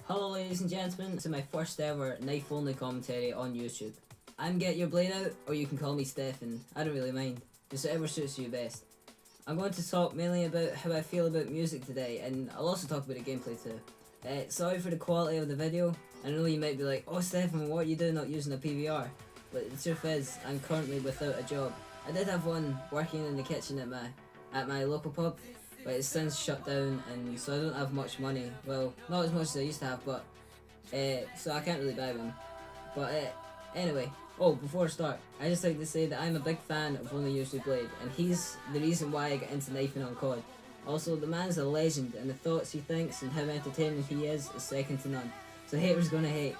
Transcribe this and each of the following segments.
Hello ladies and gentlemen, this is my first ever knife only commentary on YouTube. I'm GetYourBladeOut, or you can call me Stefan, I don't really mind, just whatever suits you best. I'm going to talk mainly about how I feel about music today, and I'll also talk about the gameplay too. Sorry for the quality of the video. I know you might be like, oh Stefan, what are you doing not using a PVR? But the truth is, I'm currently without a job. I did have one working in the kitchen at my local pub, but it's since shut down, and so I don't have much money. Well, not as much as I used to have, but so I can't really buy one. But anyway, before I start, I just like to say that I'm a big fan of ONLYUSEmeBLADE, and he's the reason why I got into knifing on COD. Also, the man's a legend, and the thoughts he thinks and how entertaining he is second to none. So haters gonna hate.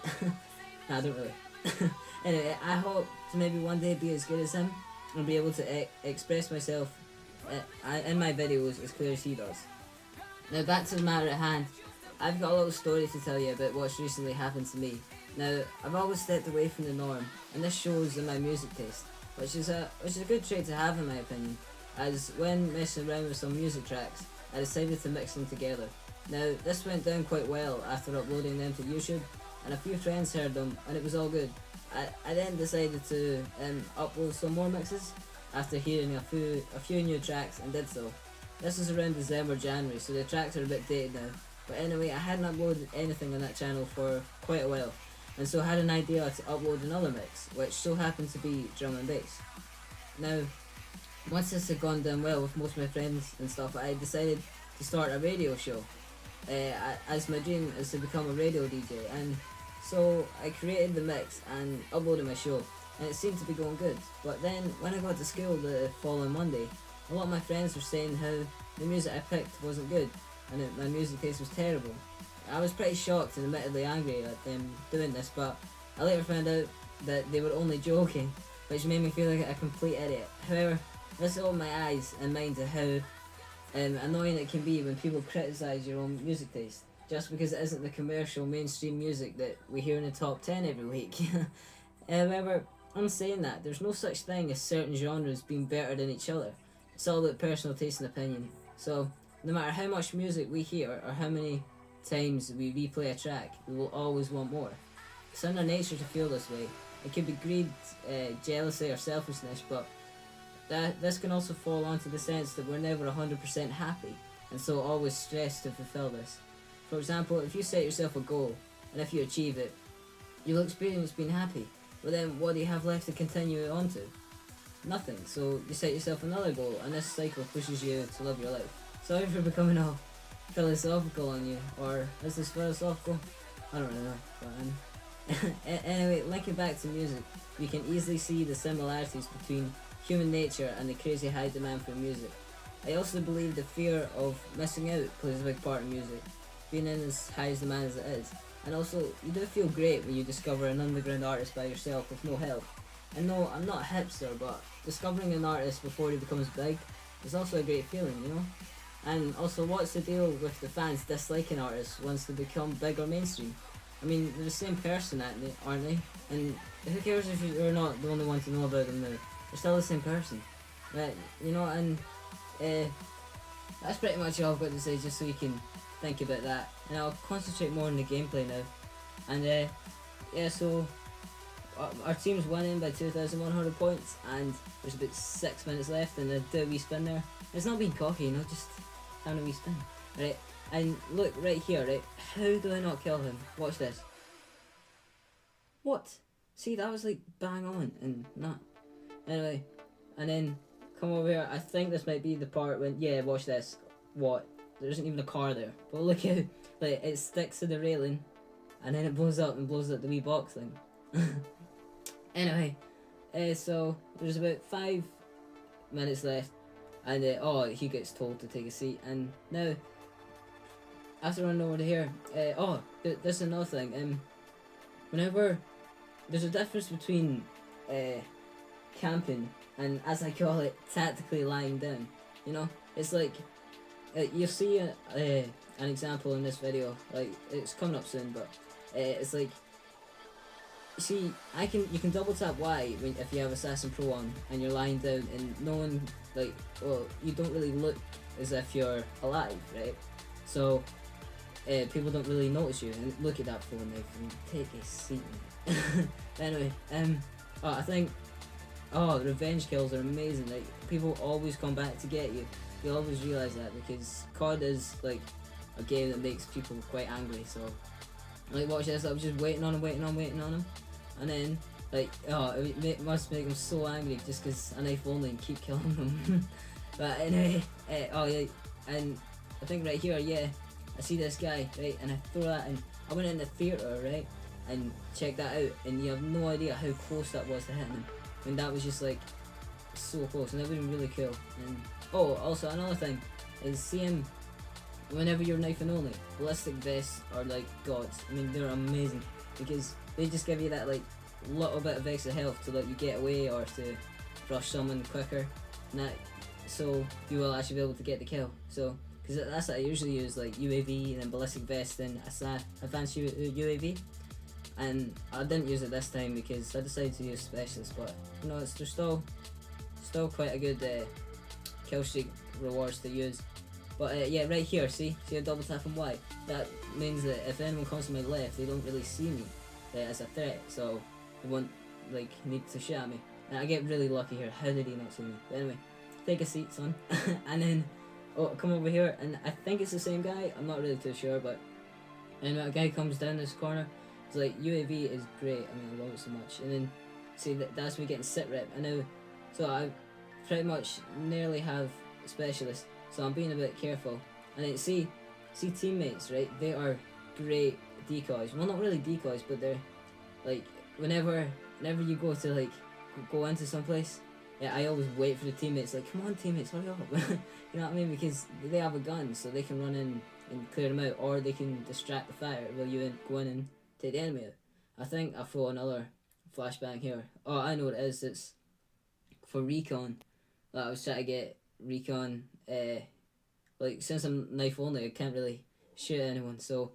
Nah, I don't really. Anyway, I hope to maybe one day be as good as him and be able to express myself in my videos as clear as he does. Now back to the matter at hand. I've got a little story to tell you about what's recently happened to me. Now, I've always stepped away from the norm, and this shows in my music taste, which is a good trait to have in my opinion, as when messing around with some music tracks, I decided to mix them together. Now, this went down quite well after uploading them to YouTube, and a few friends heard them, and it was all good. I then decided to upload some more mixes after hearing a few new tracks, and did so. This was around December, January, so the tracks are a bit dated now. But anyway, I hadn't uploaded anything on that channel for quite a while, and so I had an idea to upload another mix, which so happened to be drum and bass. Now, once this had gone down well with most of my friends and stuff, I decided to start a radio show, as my dream is to become a radio DJ, and so I created the mix and uploaded my show, and it seemed to be going good. But then, when I got to school the following Monday, a lot of my friends were saying how the music I picked wasn't good, and that my music taste was terrible. I was pretty shocked and admittedly angry at them doing this, but I later found out that they were only joking, which made me feel like a complete idiot. However, this opened my eyes and mind to how annoying it can be when people criticise your own music taste, just because it isn't the commercial mainstream music that we hear in the top 10 every week. However, I'm saying that there's no such thing as certain genres being better than each other. It's all about personal taste and opinion. So, no matter how much music we hear or how many times we replay a track, we will always want more. It's in our nature to feel this way. It could be greed, jealousy or selfishness, but this can also fall onto the sense that we're never 100% happy, and so always stressed to fulfill this. For example, if you set yourself a goal, and if you achieve it, you'll experience being happy, but then what do you have left to continue it on to? Nothing. So you set yourself another goal, and this cycle pushes you to live your life. Sorry for becoming all philosophical on you, or is this philosophical? I don't really know, but anyway, linking back to music, we can easily see the similarities between human nature and the crazy high demand for music. I also believe the fear of missing out plays a big part in music, being in as high as demand as it is. And also, you do feel great when you discover an underground artist by yourself with no help. And no, I'm not a hipster, but discovering an artist before he becomes big is also a great feeling, you know? And also, what's the deal with the fans disliking artists once they become big or mainstream? I mean, they're the same person, aren't they? And who cares if you're not the only one to know about them now? They're still the same person. But, you know, and that's pretty much all I've got to say, just so you can think about that. And I'll concentrate more on the gameplay now. And yeah, so our team's winning by 2,100 points, and there's about 6 minutes left, and I do a wee spin there. It's not being cocky, you know, just having a wee spin. Right, and look right here, right, how do I not kill him? Watch this. What? See, that was like bang on, and not. Anyway, and then come over here. I think this might be the part when, yeah, watch this. What? There isn't even a car there. But look how, like, it sticks to the railing, and then it blows up and blows up the wee box thing. Anyway, so there's about 5 minutes left, and he gets told to take a seat, and now, after running over to here, there's another thing, whenever, there's a difference between, camping and, as I call it, tactically lying down, you know? It's like, you'll see an example in this video, like, it's coming up soon, but it's like, see, you can double tap Y if you have Assassin Pro on and you're lying down, and no one, like, well, you don't really look as if you're alive, right? So people don't really notice you. And look at that phone knife and take a seat. Anyway, I think revenge kills are amazing. Like, people always come back to get you. You always realise that, because COD is like a game that makes people quite angry. So like, watch this, I was just waiting on him, and then like, it must make them so angry just because I knife only and keep killing them. But anyway, and I think right here, yeah, I see this guy, right, and I throw that in. I went in the theatre, right, and checked that out, and you have no idea how close that was to hitting him. I mean, that was just like so close, and that would have been really cool. And also another thing is, see him whenever you're knifing only, ballistic vests are like gods. I mean, they're amazing because they just give you that like little bit of extra health to let you get away or to rush someone quicker, and that, so you will actually be able to get the kill. So, because that's what I usually use, like UAV and then ballistic vest and advanced UAV, and I didn't use it this time because I decided to use specialist. But you know, there's still quite a good kill streak rewards to use. But yeah, right here, see a double tap and Y. That means that if anyone comes to my left, they don't really see me as a threat, so they won't like need to shoot at me. And I get really lucky here. How did he not see me? But anyway, take a seat, son. And then come over here, and I think it's the same guy. I'm not really too sure, but and a guy comes down this corner. It's like, UAV is great. I mean, I love it so much. And then see that's me getting sit rep. I know, so I pretty much nearly have specialist. So I'm being a bit careful, and then see teammates, right? They are great decoys. Well, not really decoys, but they're like, whenever you go to like go into someplace, yeah, I always wait for the teammates. Like, come on, teammates, hurry up! You know what I mean? Because they have a gun, so they can run in and clear them out, or they can distract the fire while you go in and take the enemy out. I think I throw another flashbang here. Oh, I know what it is. It's for recon. Like, I was trying to get recon. Like, since I'm knife only, I can't really shoot anyone, so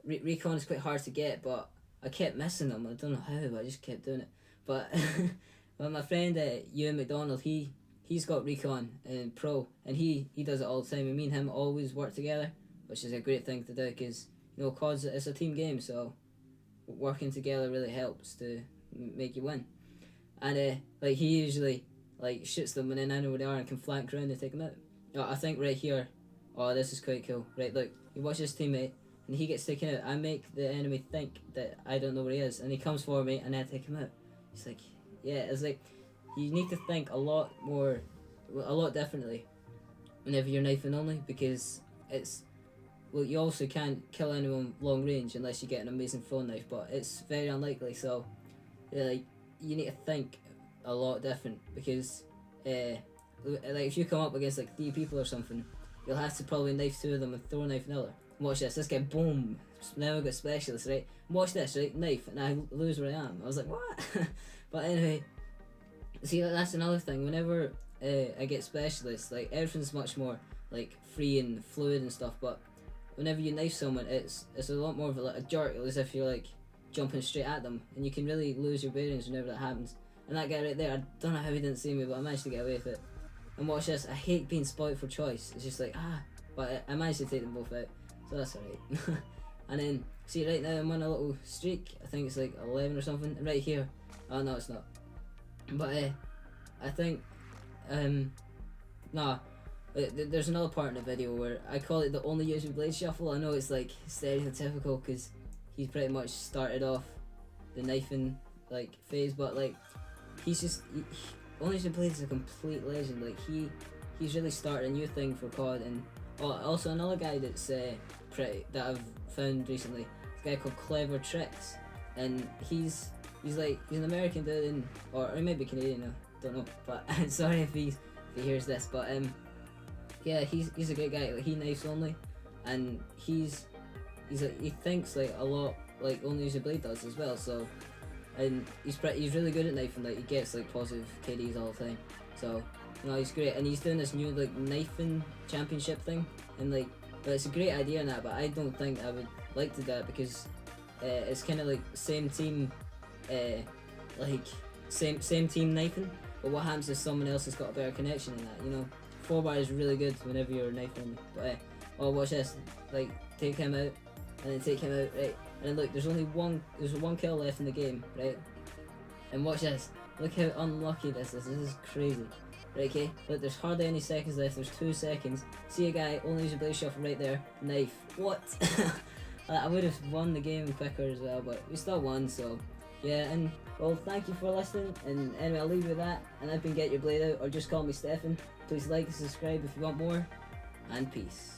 recon is quite hard to get, but I kept missing them. I don't know how, but I just kept doing it. But well, my friend Ewan McDonald, he's got recon and pro, and he does it all the time, and me and him always work together, which is a great thing to do, because you know, COD's, it's a team game, so working together really helps to make you win. And like, he usually like shoots them, and then I know where they are and can flank around and take them out. I think right here, this is quite cool. Right, look, you watch this teammate, and he gets taken out. I make the enemy think that I don't know where he is, and he comes for me, and I take him out. It's like, yeah, it's like, you need to think a lot differently whenever you're knifing only, because it's, well, you also can't kill anyone long range unless you get an amazing phone knife, but it's very unlikely. So yeah, like, you need to think a lot different, because like, if you come up against like 3 people or something, you'll have to probably knife 2 of them and throw a knife another. Watch this guy, boom, now I got specialist, right? Watch this, right, knife, and I lose where I am. I was like, what? But anyway, see, that's another thing. Whenever I get specialist, like, everything's much more like free and fluid and stuff, but whenever you knife someone, it's a lot more of a jerk, as if you're like jumping straight at them, and you can really lose your bearings whenever that happens. And that guy right there, I don't know how he didn't see me, but I managed to get away with it. And watch this, I hate being spoiled for choice. It's just like, but I managed to take them both out, so that's alright. And then, see, right now I'm on a little streak. I think it's like 11 or something. Right here, oh no, it's not. But I think, there's another part in the video where I call it the ONLYUSEmeBLADE shuffle. I know it's like stereotypical, because he's pretty much started off the knifing like phase, but like, he's just, ONLYUSEmeBLADE is a complete legend. Like, he's really started a new thing for COD. And also another guy that's that I've found recently, this guy called Clever Tricks, and he's an American dude, or he might be Canadian, I don't know, but sorry if he hears this, but yeah, he's a great guy. Like, he knifes only, and he's like, he thinks like a lot like ONLYUSEmeBLADE does as well. So, and he's really good at knifing. Like, he gets like positive KDs all the time. So, you know, he's great, and he's doing this new like knifing championship thing, and like, but it's a great idea and that, but I don't think I would like to do it, because it's kind of like same team, like same team knifing, but what happens if someone else has got a better connection in that, you know? 4-bar is really good whenever you're knifing, but watch this, like, take him out, and then take him out, right? And then look, there's one kill left in the game, right? And watch this. Look how unlucky this is. This is crazy. Right, okay? Look, there's hardly any seconds left. There's 2 seconds. See a guy, only use a blade shuffle right there. Knife. What? I would have won the game quicker as well, but we still won, so yeah. And well, thank you for listening. And anyway, I'll leave you with that. And I've been Get Your Blade Out, or just call me Stefan. Please like and subscribe if you want more. And peace.